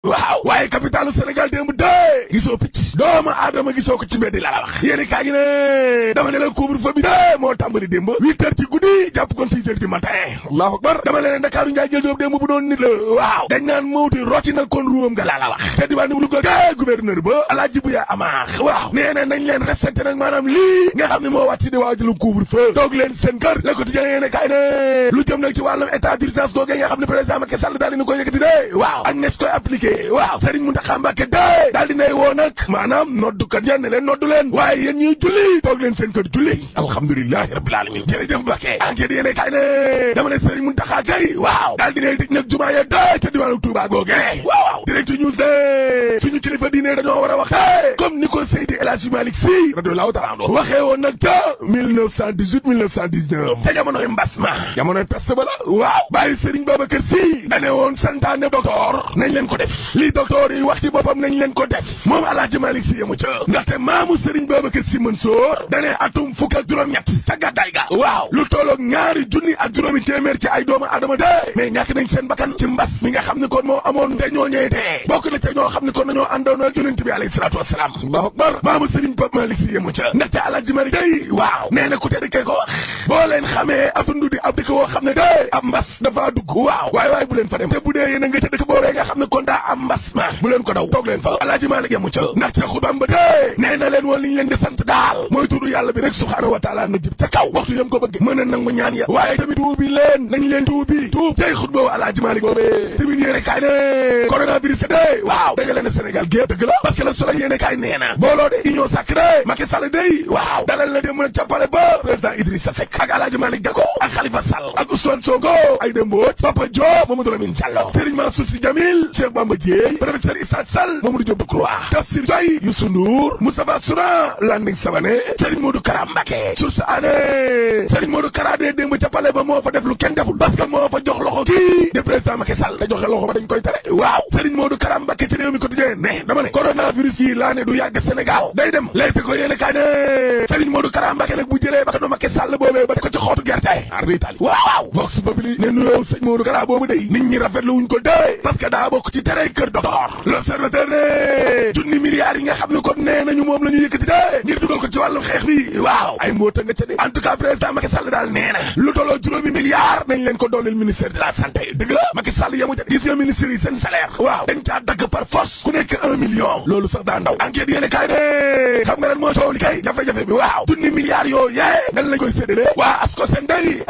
waaw waaye capitalu Sénégal démb dee gisoo picc doomu aadama gisoo ko ci mbedd la wax yéeni kaa gi ne dama ne la couvre-feu bi dee moo tàmbali démb 8 heures ci guddi jàpp kon 6 heures du matin allahu akbar dama leen Ndakaaru njaay jël doob démb bu doon nit la waaw dañ naan mawti rocci na kon ruwam ga la wax te diwaan bu Louga ga gouverneur ba Alaaji Buya Amaax waaw nee na nañ leen respecté nag maanaam lii nga xam ne moo wàcc di waaw jëlu couvre-feu toog leen seen kër Le Quotidien yéene kaay ne lu jëm nag ci wàllum état d'urgence googee nga xam ne président Macky Sall daal dina ko yëkkati de waaw ak nes koy appliqué waaw Serigne Mountakha Mbacké de daal dinay woo nag maanaam noddukat ya ne leen noddu leen waaye yéen ñuy julli toog leen seen kër julli alhamdulilahi rabbil alamin jërëjëf Mbacké enquête yéene kaay ne dama ne Serigne Mountakha kay waaw daal dinay tëj nag jumaa ya de ca diwaanu Touba googee waaw Direct News de suñu kilifa diine dañoo war a wax de comme ni ko Seydi El Hadji Malick Sy radiyallahu ta'ala anhu waxee woon nag ca 1918 ca jamonoy mbas ma jamonoy peste ba la waaw bàyyi Serigne Babacar Sy dane woon santaane docteur nañ leen ko def li docteur yi wax ci boppam nañ leen ko def moom Alaaji Malick Sy yemu ca ndaxte maamu Serigne Babacar Sy Mansour dane atum fukk ak juróom-ñett ca gàddaay ga waaw lu tolloog 2 junni ak juróomi téeméer ci ay doomu adama de mais ñàkk nañ seen bakkan ci mbas mi nga xam ne kon moo amoon te ñoo ñëwee dee bokk na ca ñoo xam ne kon nañoo àndoon ak yonent bi alayhi salaatu wasalaam allahu akbar maamu Serigne Pape Malick Sy yemu ca ndaxte Alaaji Malick day waaw nee na ku tedd kay ko wax boo leen xamee ab ndu di ab dëkk woo xam ne de ab mbas dafa dugg waaw waaye bu leen fa dem te bu dee yéen a nga ca dëkk boobee nga xam ne kon daa am mbas ma bu leen ko daw toog leen fa Alaaji Malick yemu ca ndax ca xutbaam ba de nee na leen woon li ñu leen di sant daal mooy tudd yàlla bi rek subhaanahu wa taala na jib ca kaw waxtu yam ko bëgg mën a nangu ñaan ya waaye tamit tuubi leen nañ leen tuubi tuub cay xutba wa Alaaji Malick boobee tribune yéene kaay ne coronavirus de waaw dajale na Sénégal gépp dëgg la parce que la solo yéene kaay nee na booloo de union sacrée Macky Sall day waaw dalal na dem nag ca palais ba président Idrissa Seck ak Alaaji Malick Gakou ak Khalifa Sall ak Ousmane Sonko Aïda Mbodj Papa Diop Mamadou Lamine Diallo Serigne Mansour Sy Djamil Cheikh Bamba Dièye professeur Issa Sall Mamadou Diop Decroix Tafsir Diaye Youssou Ndour Moustapha Souran Landing Savané Serigne Modou Kara Mbacké source année Serigne Modou Kara de démb ca palais ba moo fa def lu kenn deful parce que moo fa jox loxo kii de président Macky Sall te joxe loxo ba dañ koy tere waaw Serigne Modou Kara Mbacké ci réew mi quotidien ne dama ne coronavirus yi laa ne du yàgg Sénégal day dem léegi ko yéene kaay ne Serigne Modou Kara Mbacké nag bu jëlee ba Macky Sall boobee ba ko ci xootu gerte ardi Italie waaw Vox Populi ne nuyoo sëñ Modou Kara boobu day nit ñi rafetlu wuñ ko dee parce que daa bokk ci tere kër docteur L'Observateur ne junni milliards yi nga xam ne kon nee nañu moom la ñu yëkkati dee ngir dugal ko ci wàllu xeex bi waaw ay mboota nga ca de en tout cas président Macky Sall daal nee na lu tolloo juróomi milliards nañ leen ko dooleel ministère de la santé dëgg la Macky Sall yamu ca gis nga ministère yi seen salaire waaw dañ caa dagg par force ku nekk 1 million loolu sax daa ndaw enquête yéene kaay ne xam nga lan moo coow li kay jafe-jafe bi waaw junni milliards yoo yee nan lañ koy séddale waa ASCOSEN day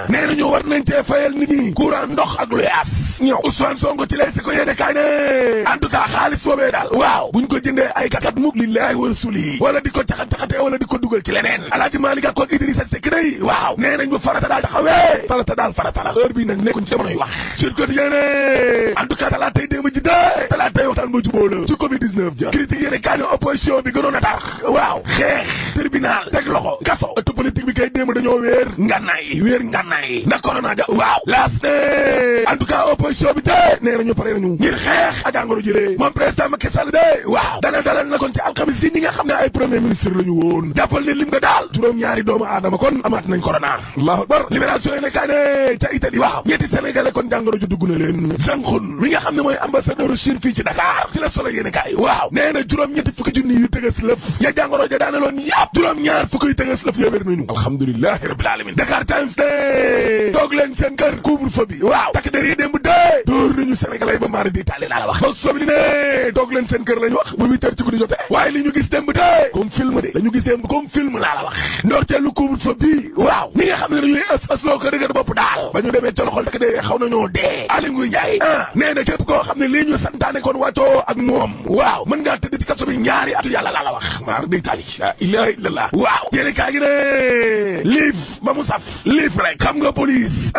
nee nañu war nañ cee fayal nit ñi courant ndox ak lu yaas ñëw Ousmane Sonko ci lay si ko yéene kaay ne en tout cas xaalis boobee daal waaw buñ ko jëndee ay kat mukk lillahi wa rasuli wala di ko caxat-caxatee wala di ko dugal ci leneen Alaaji Malick ak Idrissa Seck day waaw nee nañ bu farata daal taxawee farata la heure bi nag nekkuñ ci jamonoy wax sur quotidien ne en tout cas talaatay démb ji dee talaatay waxtaan ba jubóo la ci Covid 19 ja critique yéene kaay ne opposition bi gënoon a tar waaw xeex tribunal teg loxo kaso ëtt politique bi kay démb dañoo wéer ngànnaay ndax corona ja waaw laas ne en tout cas opposition bi dee nee nañu pare nañu ngir xeex ak jàngoro jëlee moom président Macky Sall de waaw dana dalal na kon ci alxamis yi ñi nga xam ne ay premier ministre la ñu woon jàppal ne lim nga daal juróom-ñaari doomu aadama kon amaat nañ corona allahu akbar libération yi ne kaay ne ca Italie waaw ñetti sénégalais kon jàngoro ju dugg na leen Zankhun mi nga xam ne mooy ambassadeur Chine fii ci Dakar ci la solo yéene kaay waaw nee na juróom-ñetti fukki junni yu tëgas lëf ya jàngoro ja daana loon yàpp juróom-ñaar fukki yu tëgas lëf ya wér nañu alhamdulilahi rabbil alamin Dakar Times de toog leen seen kër couvre-feu bi waaw takk der yi démb dee dóor nañu sénégalais ba maari di taali laa la wax boog sobli ne toog leen seen kër lañu wax bu 8 heures ci guddi jotee waaye li ñu gis démb dee comme film de la ñu gis démb comme film laa la wax ndorteelu couvre-feu bi waaw ñi nga xam ne dañuy asloo ko dëgër bopp daal ba ñu demee ca loxol takk der xaw nañoo dee Aly Ngouille Ndiaye nee na képp koo xam ne lii ñu santaane kon wàccoo ak moom waaw mën ngaa tëdd ci kaso bi ñaari atu yàlla laa la wax maar di taali la ilaha illallah waaw yéene kaa gi ne liif ba mu saf liif rek xam nga police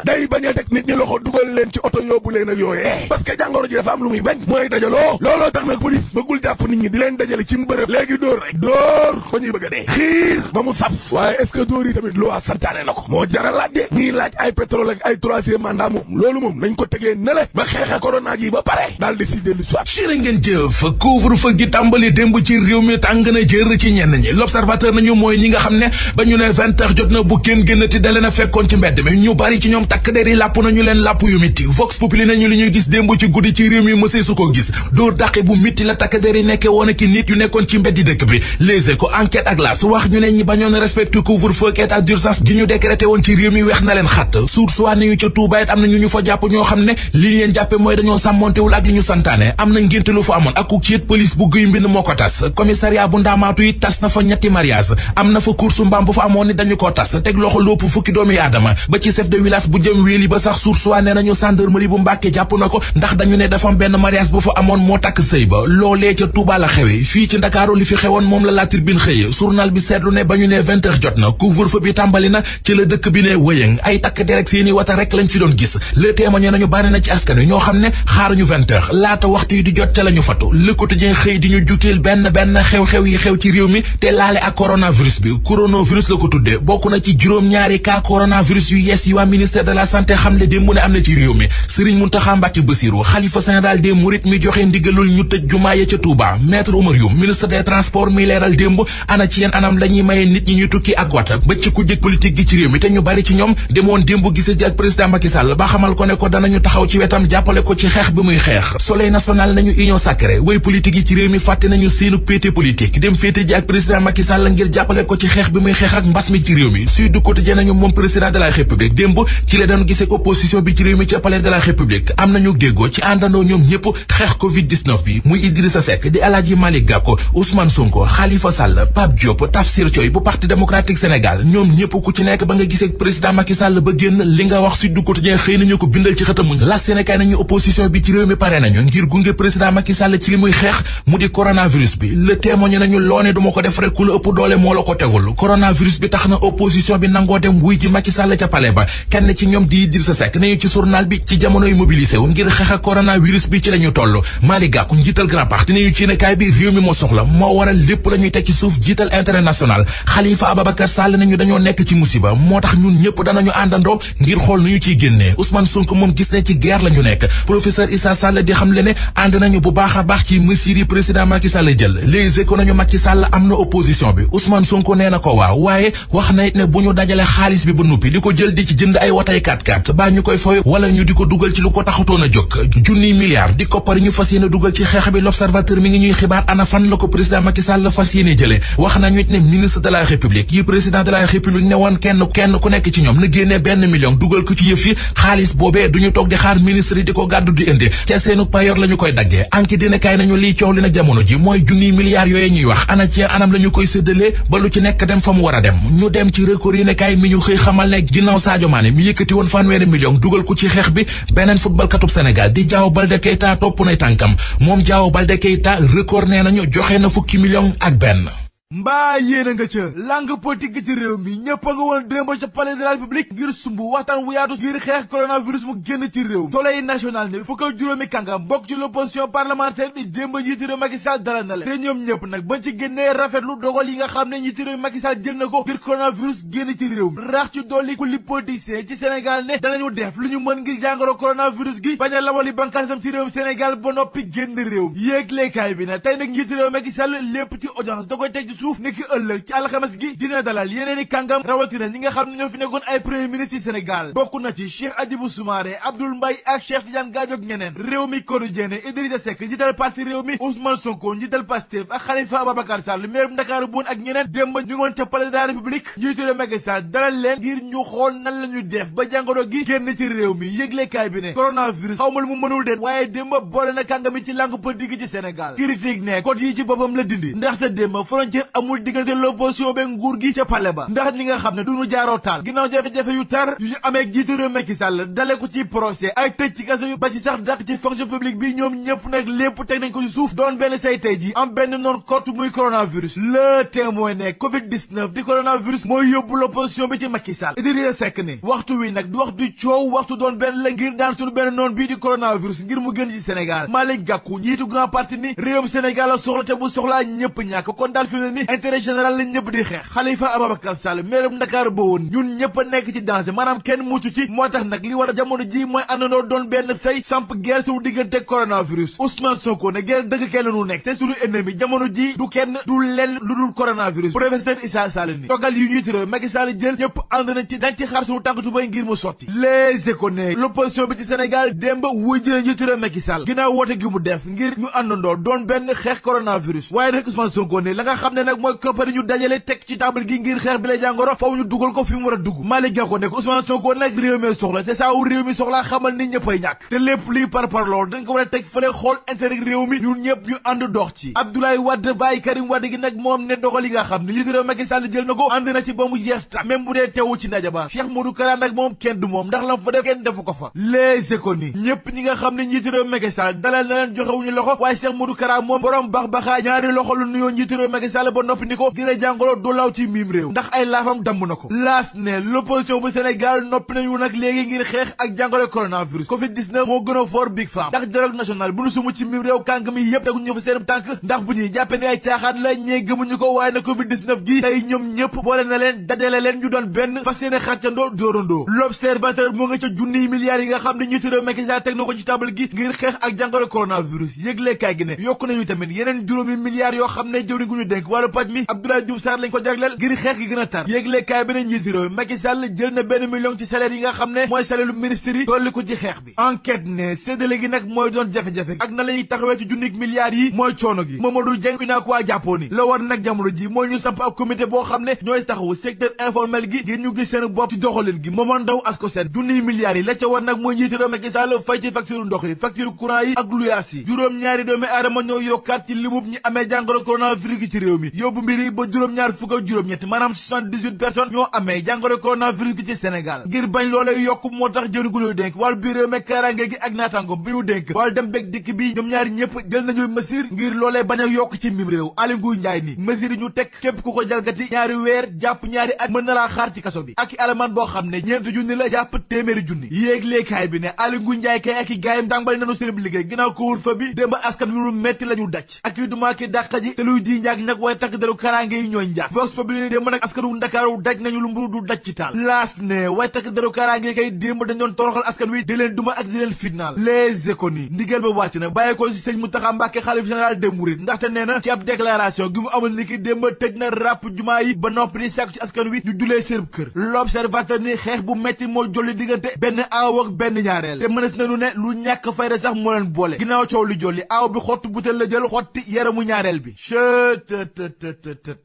day bañ a teg nit ñi loxo dugal leen ci oto yóbbu leen ak yooyee parce que jàngoro ji dafa am lu muy bañ mooy dajaloo looloo tax nag police bëggul jàpp nit ñi di leen dajale ci mbërëb léegi dóor rek dóor ba ñuy bëgg a dee xiir ba mu saf waaye est-ce que dóor yi tamit loi santaane na ko moo jara laaj de ñii laaj ay pétrole ak ay troisième mandat moom loolu moom nañ ko tegee ne le ba xeexe corona ji ba pare daal di si dellu soit jërë ngeen jëf couvre-feu gi tàmbali démb ci réew mi tàng na jër ci ñenn ñi l'observateur nañu mooy ñi nga xam ne ba ñu ñu ne 20h jot na bu kenn génnati da leen a fekkoon ci mbedd mi ñu bari ci ñoom takk der yi làpp nañu leen làpp yu mitti Vox Populi nañu li ñuy gis démb ci guddi ci réew mi mësee su ko gis dóor dàqe bu mitti la takk der yi nekke woon ak nit yu nekkoon ci mbeddi dëkk bi Les Échos enquête ak L'As wax ñu ne ñi bañoon respecté couvre-feu ak état d'urgence gi ñu décrété woon ci réew mi weex na leen xat source waa nañu ca Touba it am na ñu fa jàpp ñoo xam ne li leen jàppe mooy dañoo sàmmontewul ak li ñu santaane am na ngénte lu fa amoon ak ku ciit police bu guy mbind moo ko tas commissariat bu Ndaamaatu yi tas na fa ñetti mariage am na fa course mbaam bu fa amoon ni dañu ko tas teg loxo lépp fukki doomi aadama ba ci chef de village bu jëm wéeli ba sax source waa ne nañu gendarmerie bu Mbàkke jàpp na ko ndax dañu ne dafa am benn mariage bu fa amoon moo takk sëy ba loolee ca Touba la xewe fii ci Ndakaaru li fi xewoon moom la La Tribune xëye journal bi seetlu ne ba ñu ne 20h jot na couvre-feu bi tàmbali na ci la dëkk bi ne wëyëng ay takk derek seeni wata rek lañ fi doon gis Le Témoin nañu bari na ci askan wi ñoo xam ne xaaruñu 20h laata waxtu yi di jot te lañu fatu Le Quotidien xëy di ñu jukkil benn xew-xew yi xew ci réew mi te laale ak coronavirus bi coronavirus la ko tudde bokk na ci juróom-ñaari cas coronavirus yu yees yi waa ministère de la santé xam le démb ne am na ci réew mi Serigne Mountakha Mbacké Bassirou xalifa général des mourides mi joxe ndigalul ñu tëj jumaa ya ca Touba Maître Oumar Youm ministre des transports mi leeral démb ana ci yenn anam lañuy maye nit ñi ñuy tukki ak wata ba ci ku jëg politique gi ci réew mi te ñu bari ci ñoom demoon démb gise ji ak président Macky Sall ba xamal ko ne ko danañu taxaw ci wetam jàppale ko ci xeex bi muy xeex Soleil national nañu union sacrée way politique yi ci réew mi fàtte nañu seenu pété politique dem féete ji ak président Macky Sall ngir jàppale ko ci xeex bi muy xeex ak mbas mi ci réew mi Sud Quotidien nañu moom président de la République démb ci la doon gisee opposition bi ci réew mi ci palais de la République am nañu déggoo ci àndandoo ñoom ñëpp xeex Covid-19 bi muy Idrissa Seck di Alaaji Malick Gakou Ousmane Sonko Khalifa Sall Pape Diop Tafsir Thioye bu Parti démocratique Sénégal ñoom ñëpp ku ci nekk ba nga gisee président Macky Sall ba génn li nga wax Sud Quotidien xëy nañu ko bindal ci xëtamuñ la Sénégal nañu opposition bi ci réew mi pare nañu ngir gunge président Macky Sall ci li muy xeex mu di coronavirus bi Le Témoin nañu loone duma ko def rek ku la ëpp doole moo la ko tegul coronavirus bi tax na opposition bi nangoo dem wuy ji Macky Sall ca palais ba kenn ci ñoom di Idrissa Seck nañu ci journal bi ci jamonoy mobilisé wu ngir xeex ak coronavirus bi ci lañu toll Malick Gakou njiital Grand Parti nañu ci yéenekaay bi réew mi moo soxla moo waral lépp la ñuy teg ci suuf jiital intérêt national Khalifa Ababacar Sall nañu dañoo nekk ci musiba moo tax ñun ñëpp danañu àndandoo ngir xool nu ñu ciy génnee Ousmane Sonko moom gis ne ci guerre la ñu nekk professeur Issa Sall di xam le ne ànd nañu bu baax a baax ci mesures yi président Macky Sall jël Les Échos nañu Macky Sall am na opposition bi Ousmane Sonko nee na ko waaw waaye wax na it ne bu ñu dajale xaalis bi ba nuppi di ko jël di ci jënd ay watay 4x4 baa ñu koy foy wala ñu di ko dugal ci lu ko taxutoon a jóg junniy milliards di koppar ñu fas yéene dugal ci xeex bi L'Observateur mi ngi ñuy xibaar ana fan la ko président Macky Sall fas yéene jële wax nañu it ne ministre de la République yi président de la République ne woon kenn ku nekk ci ñoom na génne benn million dugal ko ci yëf yi xaalis boobee duñu toog di xaar ministre yi di ko gàddu di indi ca seenu payor la ñu koy daggee anki dina kay nañu liy coow li nag jamono ji mooy junniy milliards yooyu ñuy wax ana ci anam la ñu koy séddalee ba lu ci nekk dem fa mu war a dem ñu dem ci record yi ne kay mi ñu xëy xamal ne ginnaaw Sadio Mané mi yëkkati woon fanweeri million dugal ko ci xeex bi beneen football katub Sénégal di Diao Baldé Keita topp nay tànkam moom Diao Baldé Keita record nee nañu joxe na fukki million ak benn mbaa yéen a nga ca langue politique gi ci réew mi ñëpp a nga woon démb ca palais de la République ngir sumb waxtaan wu yaatu ngir xeex coronavirus mu génn ci réew mi Soleil national ne fukk ak juróomi kàngam bokk ci l'opposition parlementaire bi démb njiitu réew Macky Sall dalal na leen te ñoom ñëpp nag bañ ci génnee rafetlu dogal yi nga xam ne njiitu réew Macky Sall jël na ko ngir coronavirus génn ci réew mi rax ci dolli ku li politicien ci Sénégal ne danañu def lu ñu mën ngir jàngoro coronavirus gi bañ a lawali bànqaasam ci réew Sénégal ba noppi génn réew mi yéegleekaay bi ne tey nag njiitu réew Macky Sall lépp ci audience da koy teg suuf nekk ëllëg ci alxames gi dina dalal yeneen i kàngam rawatina ñi nga xam ne ñoo fi nekkoon ay premier ministre yi Sénégal bokk na ci Cheikh Hadjibou Soumaré Abdoul Mbaye ak Cheikh Tidiane Gadio ak ñeneen réew mi Quotidien Idrissa Seck njiital parti réew mi Ousmane Sonko njiital Pastef ak Khalifa Ababacar Sall maire bu Ndakaaru boon ak ñeneen démb ñu ngoon ca palais de la République njiitu réew Macky Sall dalal leen ngir ñu xool nan la ñu def ba jàngoro gi génn ci réew mi yëglekaay bi ne coronavirus xaw ma lu mu mënul den waaye démb boole na kàngami ci langue politique ci Sénégal critique ne code yi ci boppam la dindi ndaxte démb frontière amul diggante l'opposition be nguur gi ca palais ba ndax ñi nga xam ne duñu jaaroo taal ginnaaw jafe-jafe yu tar yu ñu amee jiitu réew Macky Sall dale ko ci procès ay tëj ci kaso yu ba ci sax dàq ci fonction publique bi ñoom ñëpp nag lépp teg nañ ko ci suuf doon benn say tey ji am benn noon kott muy coronavirus Le Témoin ne Covid-19 di coronavirus mooy yóbbu l'opposition bi ci Macky Sall Idrissa Seck ne waxtu wi nag du wax du coow waxtu doon benn la ngir daan suñu benn noon bii di coronavirus ngir mu gën ci Sénégal Malick Gakou njiitu grand parti ni réewum Sénégal la soxla te bu soxlaa ñëpp ñàkk kon daal fi ni intérêt général lañ ñëpp di xeex. Khalifa Ababacar Sall maire bu Ndakaaru ba woon ñun ñëpp a nekk ci danger maanaam kenn mucc ci moo tax nag li war a jamono ji mooy àndandoo doon benn say samp guerre suñu diggante coronavirus. Ousmane Sonko ne guerre dëgg kenn nu nekk te suñu ennemi jamono ji du kenn du lenn lu dul coronavirus. Professeur Issa Sall ni dogal yu njiitu réew Macky Sall jël ñëpp ànd nañ ci dañ ci xaar suñu tànkatu bay ngir mu sotti. Les Échos l'opposition bi ci Sénégal démb wuy jëlee njiitu réew Macky Sall ginnaaw woote gi mu def ngir ñu àndandoo doon benn xeex coronavirus. waaye nag Ousmane Sonko ne la nga xam ne nag mooy koppari ñu dajale teg ci table gi ngir xeex bi la jàngoro faw ñu dugal ko fi mu war a dugg. Malick Gakou ne ko Ousmane Sonko nag réew mi soxla te saa wu réew mi soxlaa xamal nit ñëppay ñàkk te lépp lii par loolu dañ ko war a teg fële xool intérêt réew mi ñun ñëpp ñu ànd dox ci. Abdoulaye Wade bàyyi Karim Wade gi nag moom ne dogal yi nga xam ne njiitu réew Macky Sall jël na ko ànd na ci ba mu jeex ta même bu dee teewu ci ndaje ba. Cheikh Modou Kara nag moom kenn du moom ndax la fa def kenn defu ko fa. Les Échos ñëpp ñi nga xam ne njiitu réew Macky Sall dalal na leen joxewuñu loxo waaye Cheikh Modou Kara moom borom bax ñaari loxo lu nuyoo njiitu réew Macky Sall ba noppi ni ko dina jàngoro du law ci miim réew ndax ay laafam damm na ko. laas ne l'opposition bu Sénégal noppi nañu nag léegi ngir xeex ak jàngoro coronavirus Covid-19 moo gën a fort big femme ndax dialogue national bu nu sumu ci miim réew kàng mi yëpp teguñu fa seen tànk ndax bu ñuy jàppe ni ay caaxaan la ñee gëmuñu ko waaye na Covid-19 gi tey ñoom ñëpp boole na leen dajale leen ñu doon benn fas yéene xàccandoo dóorandoo. L'Observateur moo nga ca junniy milliards yi nga xam ne njiitu réew Macky Sall teg na ko ci table gi ngir xeex ak jàngoro coronavirus yëglekaay gi ne yokk nañu tamit yeneen juróomi milliards yoo xam ne jëwriñ gu ñu dénk wàllu paj mi Abdoulaye Diouf Sarr lañ ko jagleel ngir xeex gi gën a tar. yëglekaay bi ne njiitu réew Macky Sall jël na benn million ci salaire yi nga xam ne mooy salaire lu ministre yi dolli ko ci xeex bi. Enquête ne séddale gi nag mooy doon jafe-jafe ak na la ñuy taxawee ci junnik milliards yi mooy coono gi. Mamadou Dieng bi naa ko waa jàppoo ni la war nag jamono ji mooy ñu samp ab comité boo xam ne ñooy taxawu secteur informel gi ngir ñu gis seen bopp ci doxalin gi Momar Ndao Ascosen junniy milliards yi la ca war nag mooy njiitu réew Macky Sall fay ci facture ndox yi facture courant yi ak luyaas yi. juróom-ñaari doomi aadama ñoo yokkaat ci limub ñi amee jàngoro coronavirus gi ci réew mi yóbbu mbir yi ba juróom-ñaar fukk ak juróom-ñett maanaam 78 personnes ñoo amee jàngoro coronavirus gi ci Sénégal ngir bañ loolee yokk moo tax jëriñ gu ñuy dénk wàllu biir réew mi kaaraange gi ak naataango bi ñu dénk wàllu dem bég dikk bi ñoom ñaari ñëpp jël nañu mesure ngir loolee bañ a yokk ci mim réew Aly Ngouille Ndiaye ni mesure yi ñu teg képp ku ko jalgati ñaari weer jàpp ñaari at mën na laa xaar ci kaso bi ak i alamaan boo xam ne ñeenti junni la jàpp téeméeri junni yéeg léekaay bi ne Aly Ngouille Ndiaye kay ak i gaayam tàmbali nañu seen liggéey ginnaaw ko wur fa bi démb askan wi lu metti la ñu daj ak i dumaa ki dàq ji te luy di njaag nag waaye takk daru kaaraange yi ñooy njaag Vox Populi démb nag askan wu Ndakaaru daj nañu lu mburu du daj ci taal laas ne waaye takk daru kaaraange kay démb dañ doon toroxal askan wi di leen duma ak di leen fitnaal Les Échos ndigal ba wàcc na bàyyi ko ci sëñ Mountakha Mbacké xalif général des Mourides ndaxte nee na ci ab déclaration gi mu amal ni ki démb tëj na ràpp jumaa yi ba noppi di sàkku ci askan wi ñu julee seen kër L'Observateur ni xeex bu metti moo jolli diggante benn aaw ak benn ñaareel te mënees na lu ne lu ñàkk fayda sax moo leen boole ginnaaw coow li jolli aaw bi xottu butéel la jël xotti yaramu ñaareel bi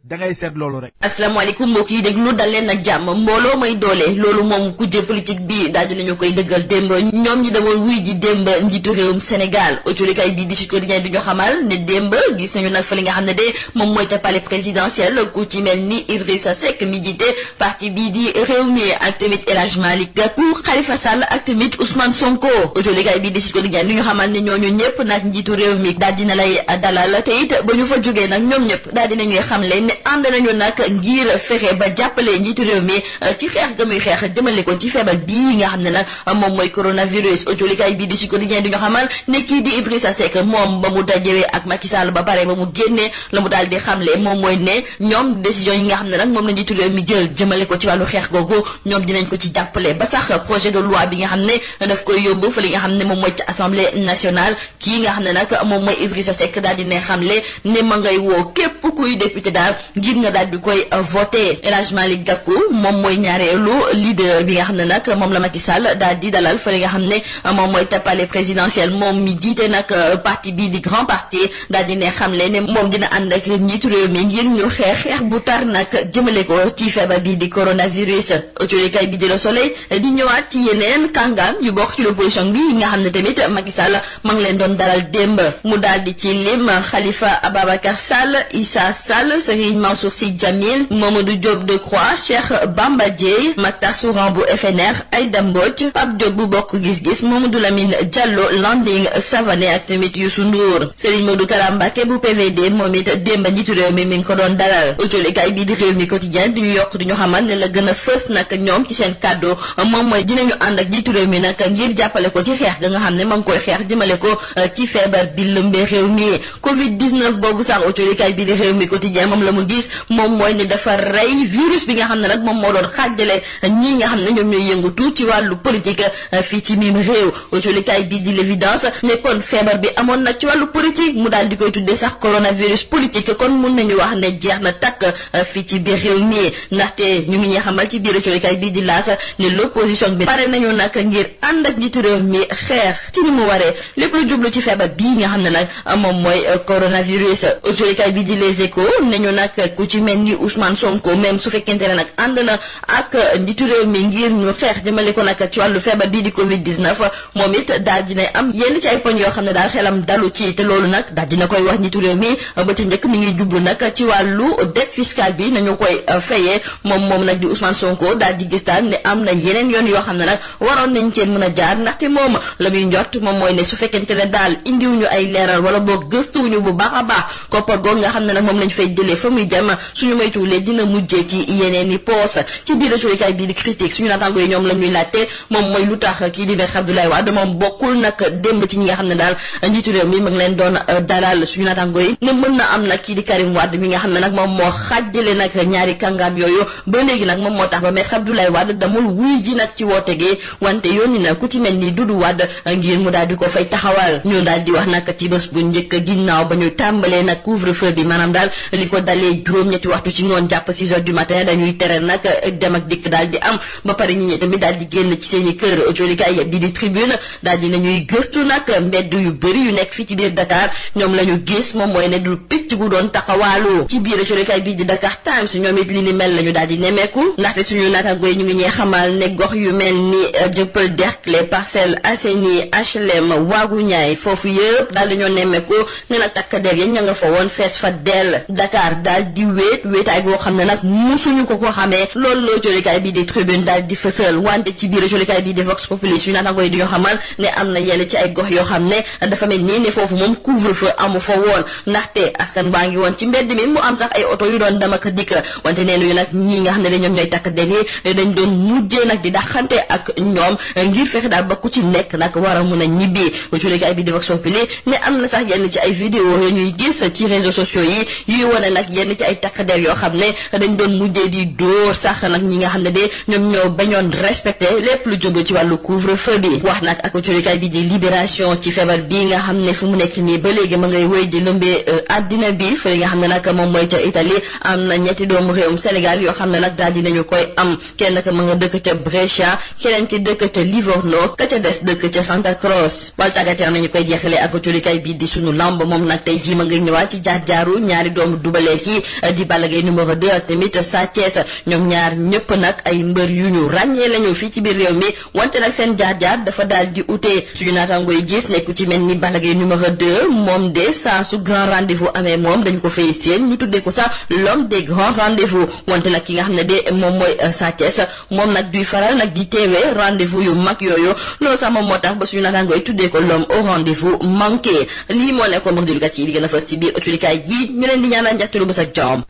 da ngay seet loolu rek. asalaamaaleykum mbokk yi déglu dal leen ak jàmm mbooloo may doole loolu moom kujje politique bi daal dinañu koy dëggal démb ñoom ñi demoon wuy ji démb njiitu réewum Sénégal autolikay bii di Sud Quotidien du ñu xamal ne démb gis nañu nag fa li nga xam ne de moom mooy ca palais présidentiel ku ci mel ni Idrissa Seck mi jiite parti bii di Rewmi ak tamit El Hadj Malick Gakou Khalifa Sall ak tamit Ousmane Sonko autolikay bii di Sud Quotidien du ñu xamal ne ñooñu ñëpp nag njiitu réew mi daal dina lay dalal te it ba ñu fa jógee nag ñoom ñëpp daal dinañuy xamle ne ànd nañu nag ngir fexe ba jàppale njiitu réew mi ci xeex ga muy xeex jëmale ko ci feebar bii nga xam ne nag moom mooy coronavirus autolikay bii di Sud Quotidien du ñu xamal ne kii di Idrissa Seck moom ba mu dajewee ak Macky Sall ba pare ba mu génnee la mu daal di xamle moom mooy ne ñoom décision yi nga xam ne nag moom la njiitu réew mi jël jëmale ko ci wàllu xeex googu ñoom dinañ ko ci jàppale ba sax projet de loi bi nga xam ne daf koy yóbbu fa li nga xam ne moom mooy ci assemblée nationale kii nga xam ne nag moom mooy Idrissa Seck daal di ne xamle ne ma ngay woo képp kuy député daal ngir nga daal di koy voté El Hadj Malick Gakou moom mooy ñaareelu leader bi nga xam ne nag moom la Macky Sall daal di dalal fa li nga xam ne moom mooy palais présidentiel moom mi jiite nag parti bii di grand parti daal di ne xamle ne moom dina ànd ak njiitu réew mi ngir ñu xeex bu tar nag jëmale ko ci feebar bii di coronavirus autolikay bi di Le Soleil di ñëwaat ci yeneen kàngaam yu bokk ci l'opposition bi nga xam ne tamit Macky Sall ma ngi leen doon dalal démb mu daal di ci lim Khalifa Ababacar Sall Issa Sall Serigne Mansour Sy Djamil Mamadou Diop Decroix Cheikh Bamba Dièye Mactar Souran bu FNR Aïda Mbodj Pape Diop bu Bokk Gis Gis Mamadou Lamine Diallo Landing Savané ak tamit Youssou Ndour Serigne Modou Kara Mbacké bu PVD moom it démb njiitu réew mi ngi ko doon dalal autolikay bii di Rewmi Quotidien di ñu yokk di ñu xamal ne la gën a fës nag ñoom ci seen kàddu moom mooy dinañu ànd ak njiitu réew mi nag ngir jàppale ko ci xeex ga nga xam ne ma ngi koy xeex jëmale ko ci feebar bi lëmbee réew mi Covid 19 boobu sax autolikay bii di Rewmi mi quotidien moom la mu gis moom mooy ne dafa rey virus bi nga xam ne nag moom moo doon xaajale ñii nga xam ne ñoom ñooy yëngatu ci wàllu politique fii ci mim réew. autolikaay bii di l'évidence ne kon feebar bi amoon nag ci wàllu politique mu daal di koy tuddee sax coronavirus politique kon mun nañu wax ne jeex na takk fii ci biir réew mi ndaxte ñu ngi ñuy xamal ci biir autolikaay bii di laas ne l'opposition bi pare nañu nag ngir ànd ak njiitu réew mi xeex ci ni mu waree lépp lu jublu ci feebar bii nga xam ne nag moom mooy coronavirus. autolikaay bii di les échos ne ñu nag ku ci mel ni Ousmane Sonko même su fekkente ne nag ànd na ak njiitu réew mi ngir ñu xeex jëmale ko nag ci wàllu feebar bii di Covid 19 moom it daal dina am yenn ci ay poñ yoo xam ne daal xelam dalu ci te loolu nag daal dina koy wax njiitu réew mi ba ci njëkk mi ngi jublu nag ci wàllu dette fiscale bi nañu koy fayee moom nag di Ousmane Sonko daal di gis daal ne am na yeneen yoon yoo xam ne nag waroon nañ ceen mën a jaar ndaxte moom la muy njort moom mooy ne su fekkente ne daal indiwuñu ay leeral wala boo gëstuwuñu bu baax a baax koppar goog nga xam ne nag moom lañ fay jëlee fa muy dem suñu moytuwulee dina mujjee ci yeneen i poos ci biir autolikaay bii di critique suñu naataango yi ñoom la ñuy laajte moom mooy lu tax kii di Maître Abdoulaye Wade moom bokkul nag démb ci ñi nga xam ne daal njiitu réew mi ma ngi leen doon dalal suñu naataango yi ne mën na am nag kii di Karim Wade mi nga xam ne nag moom moo xaajale nag ñaari kàngaam yooyu ba léegi nag moom moo tax ba Maître Abdoulaye Wade damul wuy ji nag ci woote gi wante yónni na ku ci mel ni Doudou Wade ngir mu daal di ko fay taxawal ñu daal di wax nag ci bés bu njëkk ginnaaw ba ñu tàmbalee nag couvre-feu bi maanaam daal li ko dalee juróom-ñetti waxtu ci ngoon jàpp 6 heures du matin dañuy tere nag dem ak dikk daal di am ba pare ñi tamit daal di génn ci seen i kër. autolikaay bi di tribune daal di nañuy gëstu nag mbedd yu bëri yu nekk fii ci biir Dakar ñoom la ñu gis moom mooy ne du picc gu doon taxawaalu ci biir autolikaay bi di Dakar Times ñoom it li ni mel la ñu daal di nemeeku ndaxte suñu naataango yi ñu ngi ñee xamal ne gox yu mel ni Dieuppeul Derklé Parcelles Assainies HLM Waagu Ñaay foofu yëpp daal dañoo nemeeku ne nag takk der ya ña nga fa woon fees fa dell. Dakar daal di wéetaay goo xam ne nag musuñu ko xamee loolu la autolikaay bi di tribune daal di fësal wante ci biir autolikaay bi di Vox Populi suñu naataango yi di ñoo xamal ne am na yenn ci ay gox yoo xam ne dafa mel nii ne foofu moom couvre-feu amu fa woon ndaxte askan baa ngi woon ci mbedd mi mu am sax ay oto yu doon dem ak dikk wante nee nañu nag ñii nga xam ne ñoom ñooy takk der yi dañ doon mujjee nag di daxante ak ñoom ngir fexe daal ba ku ci nekk nag war a mun a ñibbi. autolikaay bi di Vox Populi ne am na sax yenn ci ay vidéo yoo ñuy gis ci réseaux sociaux yi yuy wane nag yenn ci ay takk der yoo xam ne dañ doon mujjee di dóor sax nag ñi nga xam ne de ñoom ñoo bañoon respecté lépp lu jublu ci wàllu couvre-feu bi. wax nag ak autolikaay bi di Libération ci feebar bi nga xam ne fu mu nekk nii ba léegi ma ngay wéy di lëmbee àddina bi fële nga xam ne nag moom mooy ca Italie am na ñetti doomu réewum Sénégal yoo xam ne nag daal dinañu koy am kenn ka ma nga dëkk ca Brescia keneen ki dëkk ca Livorno ka ca des dëkk ca Santa Croce. wal tàggateer nañu koy jeexale ak autolikaay bi di sunu lamb moom nag tey jii ma ngay ñëwaat ci jaar-jaaru ñaari doomu dubalees yi di Balla Gaye numéro 2 ak tamit Sa Thiès ñoom ñaar ñëpp nag ay mbër yu ñu ràññee lañu fii ci biir réew mi wante nag seen jaar-jaar dafa daal di utee suñu naataango yi gis nekk ci mel ni Balla Gaye numéro 2 moom de saa su grand rendez-vous amee moom dañu ko fay seen ñu tuddee ko sax l'homme des grands rendez-vous wante nag ki nga xam ne de moom mooy Sa Thiès moom nag duy faral nag di teewee rendez-vous yu mag yooyu loolu sax moom moo tax ba suñu naataango yi tuddee ko l'homme au rendez-vous manqué lii moo nekkoon mbokk déglukat yi di gën a fës ci biir autolikaay ji ñu leen di ñaanal njaxtalu bés ak jàmm.